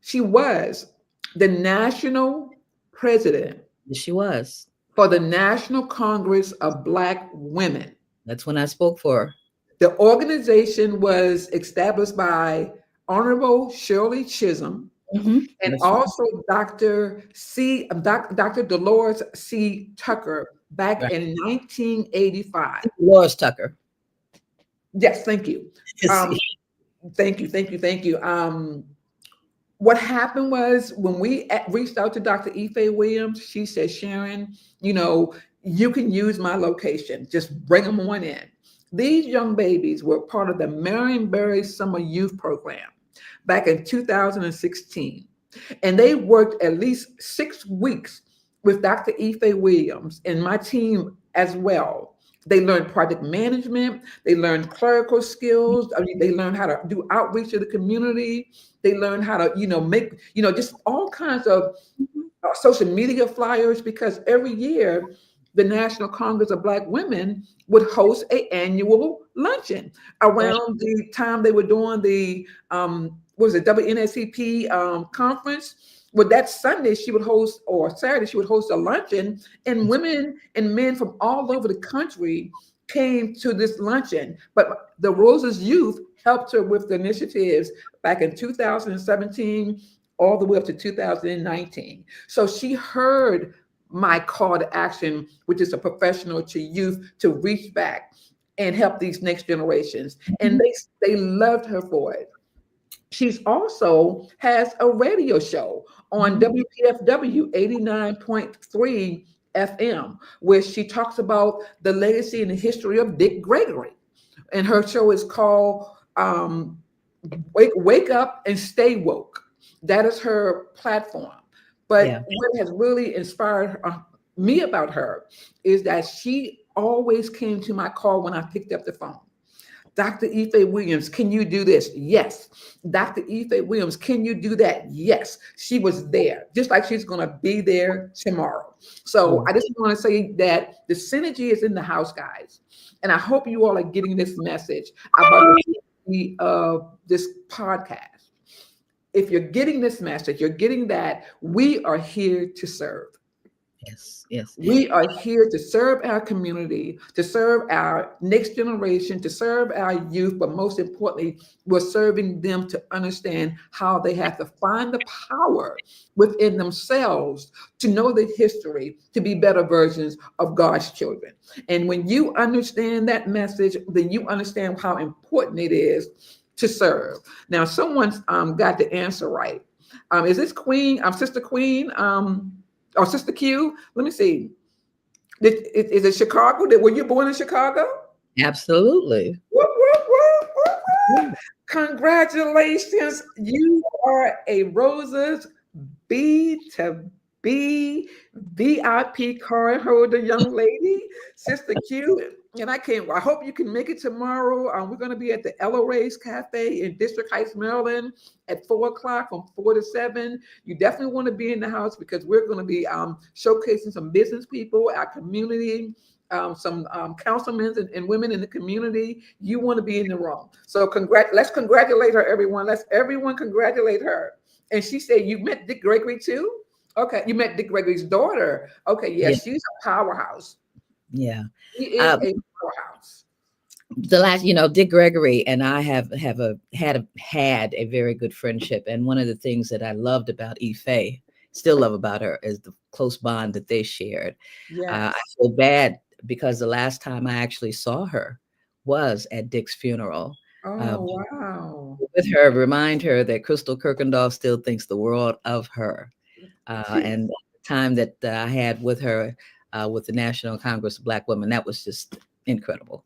she was the national president Yes, she was. for the National Congress of Black Women. That's when I spoke for her. The organization was established by Honorable Shirley Chisholm Mhm. and That's right. also Dr. Dolores C. Tucker back Right. in 1985. Loris Tucker. Yes, thank you. Yes. Um, thank you. What happened was when we reached out to Dr. Ife Williams, she said, Sharon, you can use my location. Just bring them on in. These young babies were part of the Marionberry Summer Youth Program back in 2016. And they worked at least 6 weeks with Dr. Ife Williams and my team as well. They learned project management. They learned clerical skills. I mean, they learned how to do outreach to the community. They learned how to, make, just all kinds of Mhm. social media flyers because every year the National Congress of Black Women would host an annual luncheon Right. around the time they were doing the what was it WNSCP conference. Well, that Sunday she would host, or Saturday she would host a luncheon, and women and men from all over the country came to this luncheon. But the Roses Youth helped her with the initiatives back in 2017 all the way up to 2019. So she heard my call to action, which is a professional to youth to reach back and help these next generations. And Mhm. they loved her for it. She's also has a radio show on Mhm. WPFW 89.3 FM, where she talks about the legacy and the history of Dick Gregory. And her show is called Wake Up and Stay Woke. That is her platform. Yeah. But what has really inspired me about her is that she always came to my call when I picked up the phone. Dr. Ife Williams, can you do this? Yes. Dr. Ife Williams, can you do that? Yes. She was there, just like she's going to be there tomorrow. So I just want to say that the synergy is in the house, guys. And I hope you all are getting this message about the of this podcast. If you're getting this message, you're getting that we are here to serve. Yes, yes. We are here to serve our community, to serve our next generation, to serve our youth, but most importantly, we're serving them to understand how they have to find the power within themselves to know the history, to be better versions of God's children. And when you understand that message, then you understand how important it is to serve. Now, someone's got the answer right. Is this Queen, Sister Queen? Or Sister Q, let me see. Is it Chicago? Were you born in Chicago? Absolutely. Whoop, whoop, whoop, whoop, whoop. Congratulations. You are a Rosa's B to B VIP card holder, young lady, Sister Q. And I hope you can make it tomorrow. We're going to be at the Ella Ray's Cafe in District Heights, Maryland at 4 o'clock from 4 to 7. You definitely want to be in the house because we're going to be showcasing some business people, our community, some councilmen and women in the community. You want to be in the room. So let's congratulate her, everyone. Let's everyone congratulate her. And she said, you met Dick Gregory too? Okay, you met Dick Gregory's daughter. Okay, yes, she's a powerhouse. Yeah. She is a powerhouse. The last, Dick Gregory and I have had a very good friendship. And one of the things that I loved about Ife, still love about her, is the close bond that they shared. Yes. I feel bad because the last time I actually saw her was at Dick's funeral. Oh, wow. With her, remind her that Crystal Kirkendall still thinks the world of her. And the time that I had with her with the National Congress of Black Women, that was just incredible.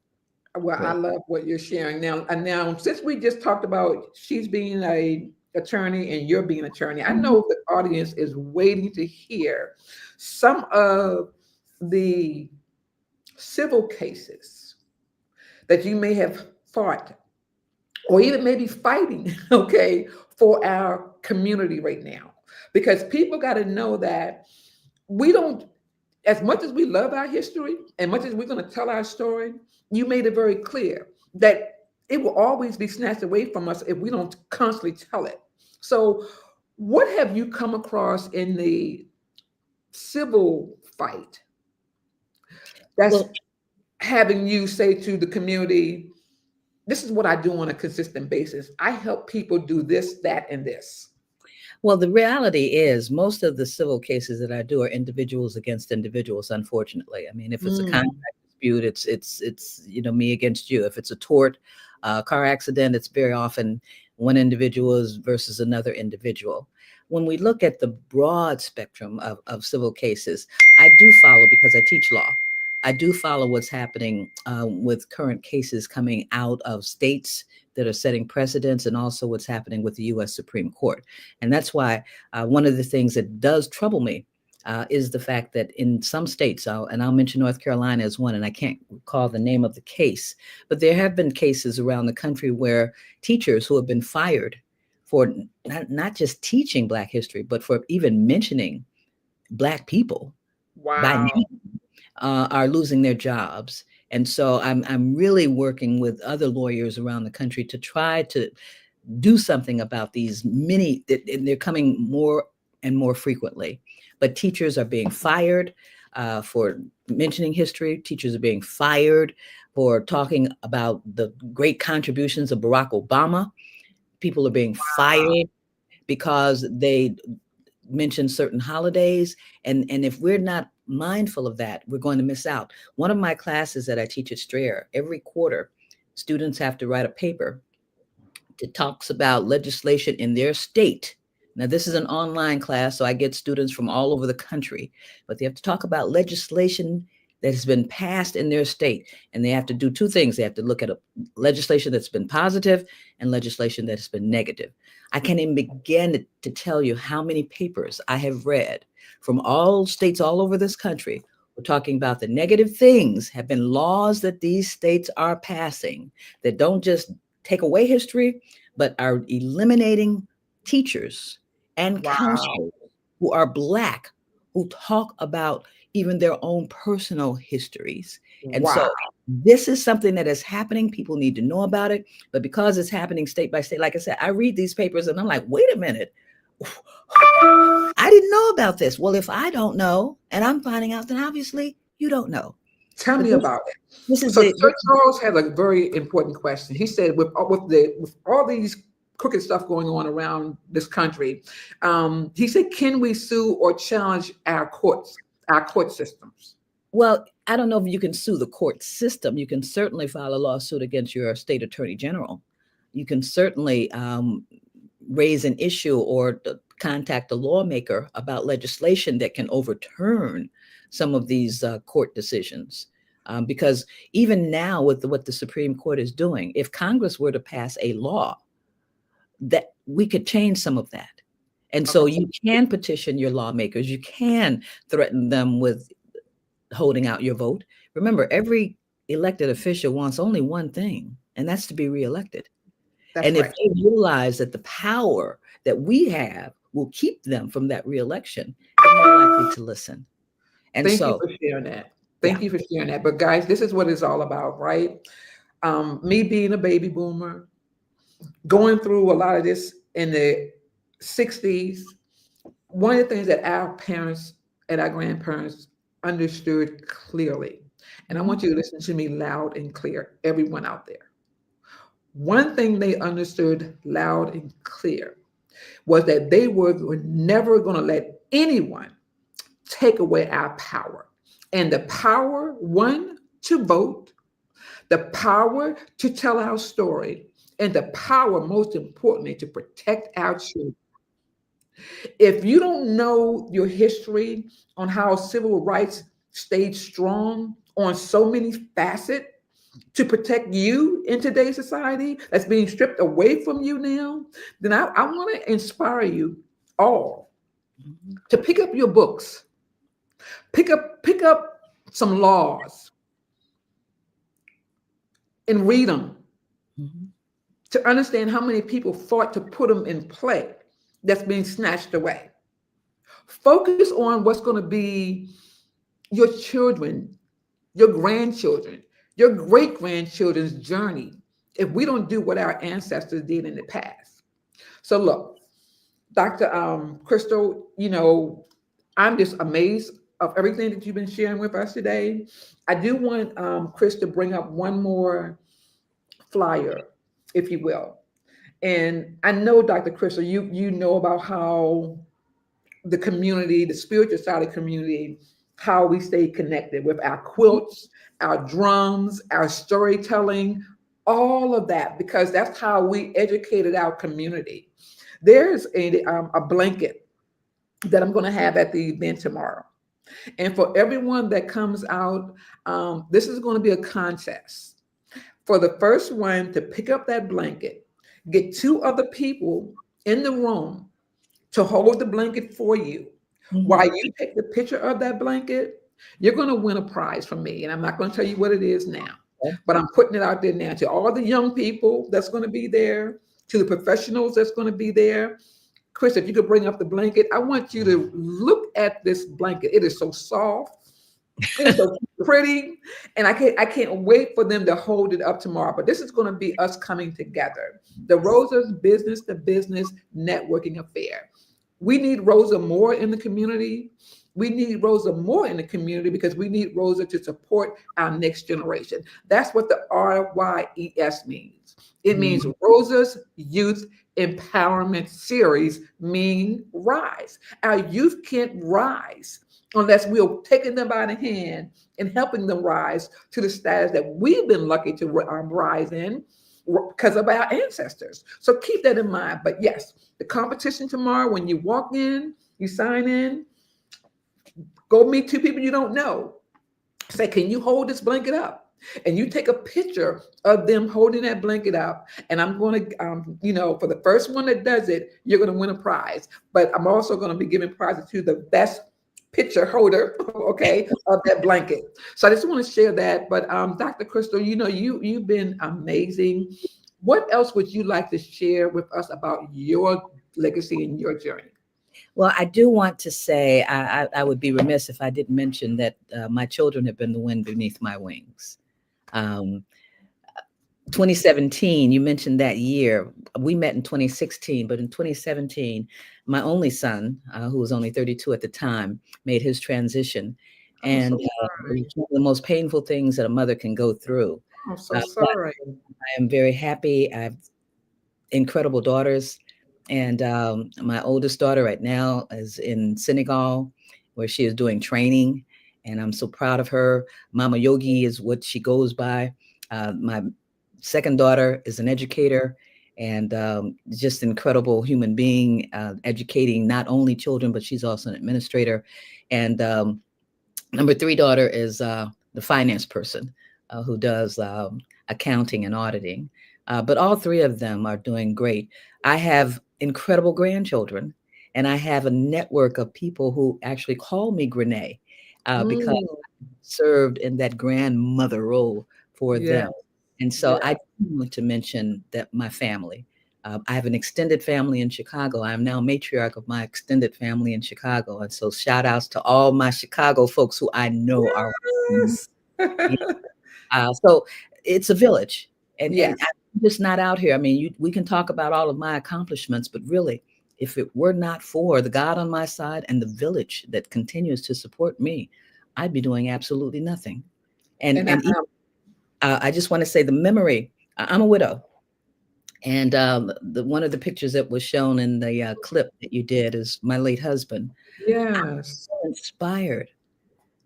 Well, I love what you're sharing now. And now, since we just talked about she's being a attorney and you're being an attorney, I know the audience is waiting to hear some of the civil cases that you may have fought or even maybe fighting, okay, for our community right now. Because people got to know that we don't, as much as we love our history, and much as we're going to tell our story, you made it very clear that it will always be snatched away from us if we don't constantly tell it. So what have you come across in the civil fight that's having you say to the community, this is what I do on a consistent basis. I help people do this, that, and this. Well, the reality is most of the civil cases that I do are individuals against individuals, unfortunately. I mean, if it's a contract dispute, it's me against you. If it's a tort, car accident, it's very often one individual versus another individual. When we look at the broad spectrum of civil cases, I do follow, because I teach law, I do follow what's happening with current cases coming out of states that are setting precedents, and also what's happening with the U.S. Supreme Court. And that's why one of the things that does trouble me is the fact that in some states, and I'll mention North Carolina as one, and I can't recall the name of the case, but there have been cases around the country where teachers who have been fired for not just teaching Black history, but for even mentioning Black people by name, are losing their jobs. And so I'm really working with other lawyers around the country to try to do something about these many, and they're coming more and more frequently. But teachers are being fired for mentioning history. Teachers are being fired for talking about the great contributions of Barack Obama. People are being fired because they mention certain holidays. And if we're not mindful of that, we're going to miss out. One of my classes that I teach at Strayer, every quarter, students have to write a paper that talks about legislation in their state. Now, this is an online class, so I get students from all over the country, but they have to talk about legislation that has been passed in their state. And they have to do two things. They have to look at a legislation that's been positive and legislation that has been negative. I can't even begin to tell you how many papers I have read from all states all over this country We're talking about the negative things have been laws that these states are passing that don't just take away history, but are eliminating teachers and Wow. counselors who are Black, who talk about even their own personal histories. And Wow. so this is something that is happening. People need to know about it. But because it's happening state by state, like I said, I read these papers and I'm like, wait a minute. I didn't know about this. Well, if I don't know and I'm finding out, then obviously you don't know. Tell But me about it. this is So the Sir Charles has a very important question. He said, with all these crooked stuff going on around this country, he said, can we sue or challenge our court systems? well, I don't know if you can sue the court system. You can certainly file a lawsuit against your state attorney general. You can certainly raise an issue or contact a lawmaker about legislation that can overturn some of these court decisions. Because even now, with what the Supreme Court is doing, if Congress were to pass a law, that we could change some of that. And so Okay. you can petition your lawmakers, you can threaten them with holding out your vote. Remember, every elected official wants only one thing, and that's to be reelected. That's And if right. they realize that the power that we have will keep them from that reelection, they're more likely to listen. And Thank you so, for sharing that. yeah. Thank you for sharing that. But guys, this is what it's all about, right? Me being a baby boomer, going through a lot of this in the 60s, one of the things that our parents and our grandparents understood clearly, and I want you to listen to me loud and clear, everyone out there. One thing they understood loud and clear was that they were never going to let anyone take away our power. And the power, one, to vote, the power to tell our story, and the power, most importantly, to protect our children. If you don't know your history on how civil rights stayed strong on so many facets to protect you in today's society that's being stripped away from you now, then I want to inspire you all to pick up your books, pick up some laws and read them Mhm. to understand how many people fought to put them in play that's being snatched away. Focus on what's going to be your children, your grandchildren, your great grandchildren's journey if we don't do what our ancestors did in the past. So, look, Dr. Crystal, I'm just amazed of everything that you've been sharing with us today. I do want Chris to bring up one more flyer, if you will. And I know, Dr. Crystal, you know about how the community, the spiritual side of the community, how we stay connected with our quilts, our drums, our storytelling, all of that, because that's how we educated our community. There's a blanket that I'm going to have at the event tomorrow. And for everyone that comes out, this is going to be a contest. For the first one to pick up that blanket, get two other people in the room to hold the blanket for you. While Mhm. you take the picture of that blanket, you're going to win a prize from me. And I'm not going to tell you what it is now, Okay. but I'm putting it out there now to all the young people that's going to be there, to the professionals that's going to be there. Chris, if you could bring up the blanket, I want you to look at this blanket. It is so soft. It is so pretty, and I can't wait for them to hold it up tomorrow. But this is going to be us coming together. The Rosa's Business to Business Networking Affair. We need Rosa more in the community. We need Rosa more in the community because we need Rosa to support our next generation. That's what the RYES means. It means Mhm. Rosa's Youth Empowerment Series, mean rise. Our youth can't rise unless we're taking them by the hand and helping them rise to the status that we've been lucky to rise in because of our ancestors. So keep that in mind. But yes, the competition tomorrow, when you walk in, you sign in, go meet two people you don't know. Say, can you hold this blanket up? And you take a picture of them holding that blanket up. And I'm going to, for the first one that does it, you're going to win a prize. But I'm also going to be giving prizes to the best picture holder, okay, of that blanket. So I just want to share that. But Dr. Crystal, you've been amazing. What else would you like to share with us about your legacy and your journey? Well, I do want to say I would be remiss if I didn't mention that my children have been the wind beneath my wings. Um, 2017, you mentioned that year. We met in 2016, but in 2017, my only son, who was only 32 at the time, made his transition. I'm And so it sorry. was one of the most painful things that a mother can go through. I'm so But sorry. I am very happy. I have incredible daughters. And my oldest daughter right now is in Senegal, where she is doing training. And I'm so proud of her. Mama Yogi is what she goes by. My second daughter is an educator and just an incredible human being, educating not only children, but she's also an administrator. And number three daughter is the finance person who does accounting and auditing. But all three of them are doing great. I have incredible grandchildren, and I have a network of people who actually call me Grenade because Mm, I served in that grandmother role for yeah, them. And so yeah. I want to mention that my family. I have an extended family in Chicago. I am now matriarch of my extended family in Chicago. And so shout outs to all my Chicago folks who I know are. Yes. So it's a village. And Yes. I'm just not out here. I mean, we can talk about all of my accomplishments, but really, if it were not for the God on my side and the village that continues to support me, I'd be doing absolutely nothing. And And and I just want to say the memory. I'm a widow. And the one of the pictures that was shown in the clip that you did is my late husband. yes. I'm inspired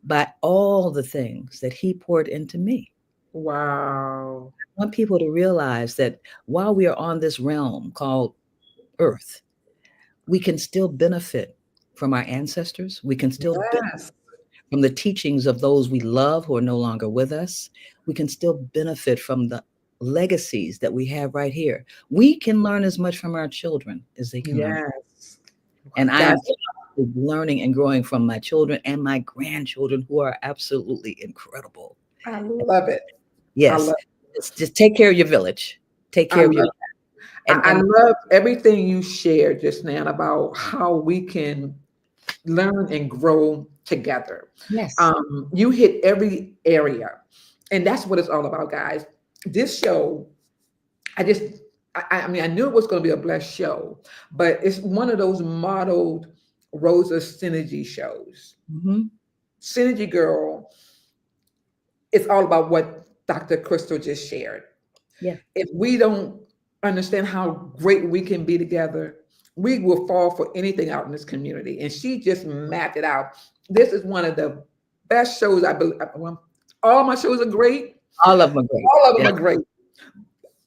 by all the things that he poured into me. Wow. I want people to realize that while we are on this realm called Earth, we can still benefit from our ancestors. We can still benefit Yes. from the teachings of those we love who are no longer with us. We can still benefit from the legacies that we have right here. We can learn as much from our children as they can learn. Yes. And I am That's, learning and growing from my children and my grandchildren who are absolutely incredible. I love it. I Yes. love Just take care of your village. Take I care of love your I and love everything you shared just now about how we can learn and grow together. yes. You hit every area, and that's what it's all about, guys. This show, I just, I mean, I knew it was going to be a blessed show, but it's one of those modeled Rosa Synergy shows. Mhm. Synergy Girl, it's all about what Dr. Crystal just shared. Yeah. If we don't understand how great we can be together, we will fall for anything out in this community. And she just mapped it out. This is one of the best shows I believe. Well, all my shows are great. All of them are great. All of them Yeah. are great.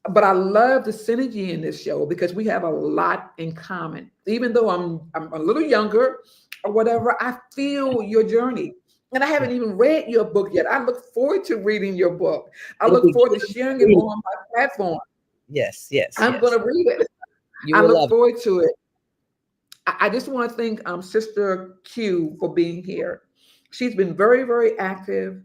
But I love the synergy in this show because we have a lot in common. Even though I'm a little younger or whatever, I feel your journey. And I Yeah. haven't even read your book yet. I look forward to reading your book. I It'll look be forward to good. sharing it on my platform. Yes, yes, I'm yes. going to read it. You I will look love it. forward to it. I just want to thank Sister Q for being here. She's been very, very active,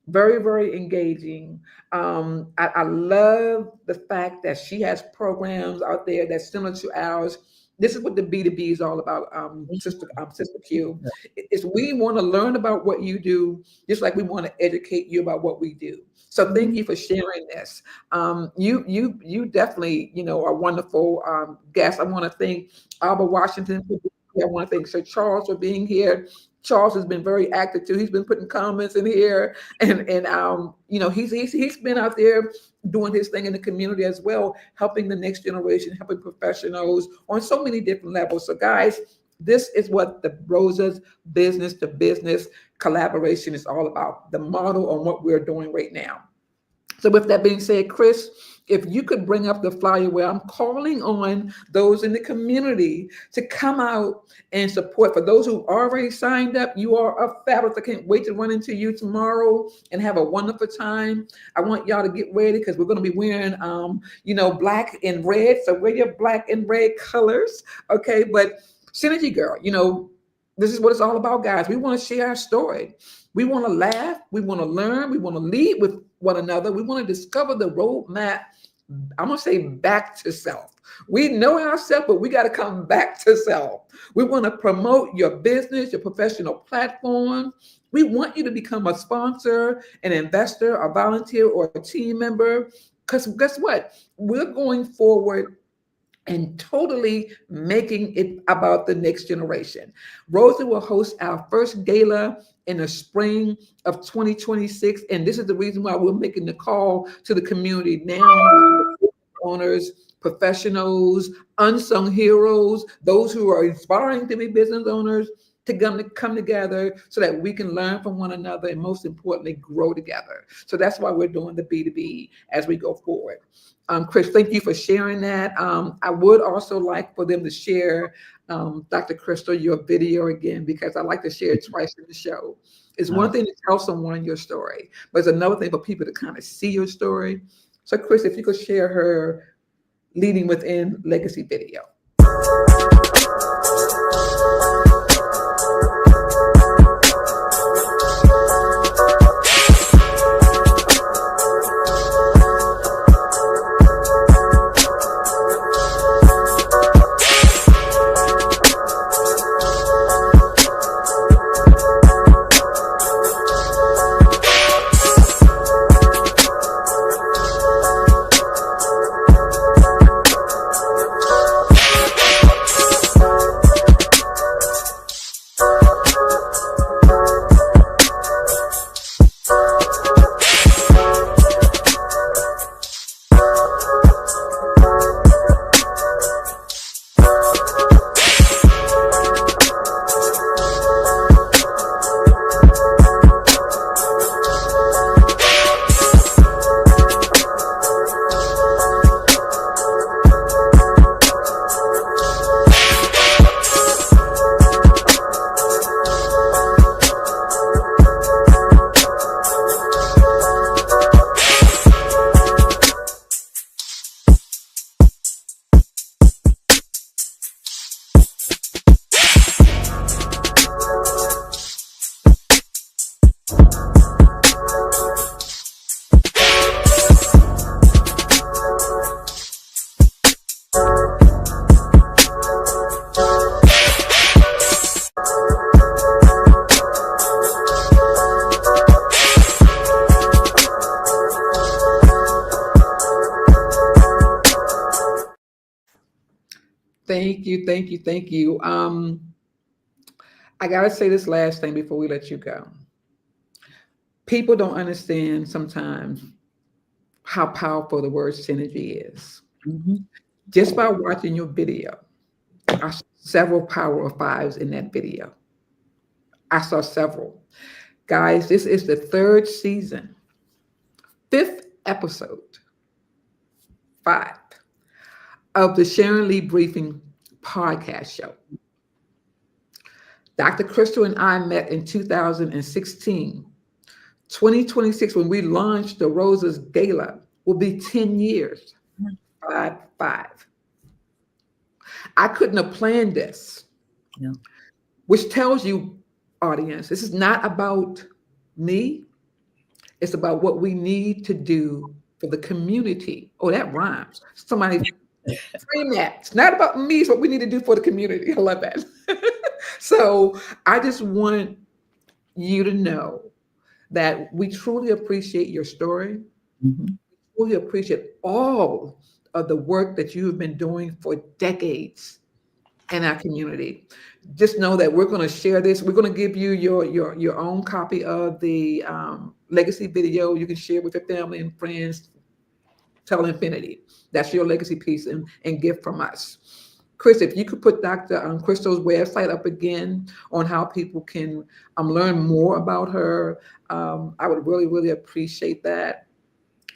very, very engaging. I love the fact that she has programs out there that's similar to ours. This is what the B2B is all about, Sister Q. Is we want to learn about what you do, just like we want to educate you about what we do. So thank Mhm. you for sharing this. You definitely, are wonderful guest. I want to thank Albert Washington for being here. I want to thank Sir Charles for being here. Charles has been very active too. He's been putting comments in here, and he's been out there doing his thing in the community as well, helping the next generation, helping professionals on so many different levels. So, guys, this is what the Rosa's business to business collaboration is all about. The model on what we're doing right now. So with that being said, Chris, if you could bring up the flyer where I'm calling on those in the community to come out and support. For those who already signed up, you are a fabulous. I can't wait to run into you tomorrow and have a wonderful time. I want y'all to get ready because we're going to be wearing, black and red. So wear your black and red colors, okay? But Synergy Girl, This is what it's all about, guys. We want to share our story. We want to laugh. We want to learn. We want to lead with one another. We want to discover the roadmap. I'm going to say back to self. We know ourselves, but we got to come back to self. We want to promote your business, your professional platform. We want you to become a sponsor, an investor, a volunteer, or a team member. Because guess what? We're going forward and totally making it about the next generation. Rosa will host our first gala in the spring of 2026. And this is the reason why we're making the call to the community now. Owners, professionals, unsung heroes, those who are inspiring to be business owners, to come together so that we can learn from one another and most importantly, grow together. So that's why we're doing the B2B as we go forward. Chris, thank you for sharing that. I would also like for them to share, Dr. Crystal, your video again, because I like to share it twice in the show. It's one thing to tell someone your story, but it's another thing for people to kind of see your story. So Chris, if you could share her Leading Within Legacy video. Thank you, thank you, thank you. I gotta say this last thing before we let you go. People don't understand sometimes how powerful the word synergy is. Mm-hmm. Just by watching your video, I saw several power of fives in that video. I saw several. Guys, this is the third season, fifth episode, 5 of the Sharon Lee Briefing podcast show. Dr. Crystal and I met in 2016. 2026, when we launched the Roses Gala, will be 10 years. 5. I couldn't have planned this. No. Which tells you, audience, this is not about me. It's about what we need to do for the community. Oh, that rhymes. Somebody frame that. It's not about me. It's what we need to do for the community. I love that. So I just want you to know that we truly appreciate your story. Mm-hmm. We truly appreciate all of the work that you have been doing for decades in our community. Just know that we're going to share this. We're going to give you your own copy of the legacy video. You can share with your family and friends till infinity. That's your legacy piece and gift from us. Chris, if you could put Dr. Crystal's website up again on how people can learn more about her, I would really, really appreciate that.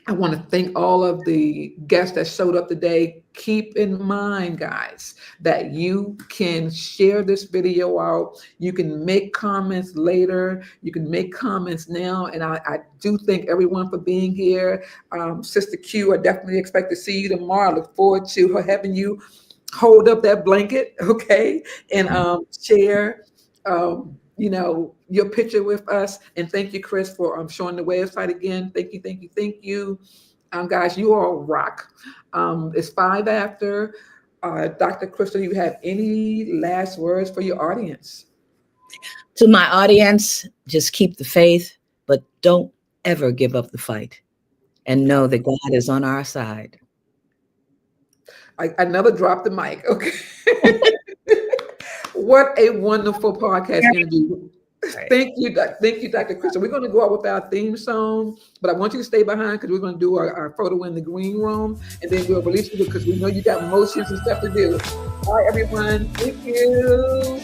I want to thank all of the guests that showed up today. Keep in mind, guys, that you can share this video out. You can make comments later. You can make comments now. And I do thank everyone for being here. Sister Q, I definitely expect to see you tomorrow. I look forward to having you hold up that blanket, okay, and share your picture with us. And thank you, Chris, for showing the website again. Thank you, thank you, thank you. Guys, you all rock. It's 5 after. Dr. Crystal, you have any last words for your audience? To my audience, just keep the faith, but don't ever give up the fight. And know that God is on our side. I never dropped the mic. Okay. What a wonderful podcast interview. Right. Thank you, Dr. Crystal. We're going to go out with our theme song, but I want you to stay behind because we're going to do our photo in the green room, and then we'll release you because we know you got motions and stuff to do. All right, everyone. Thank you.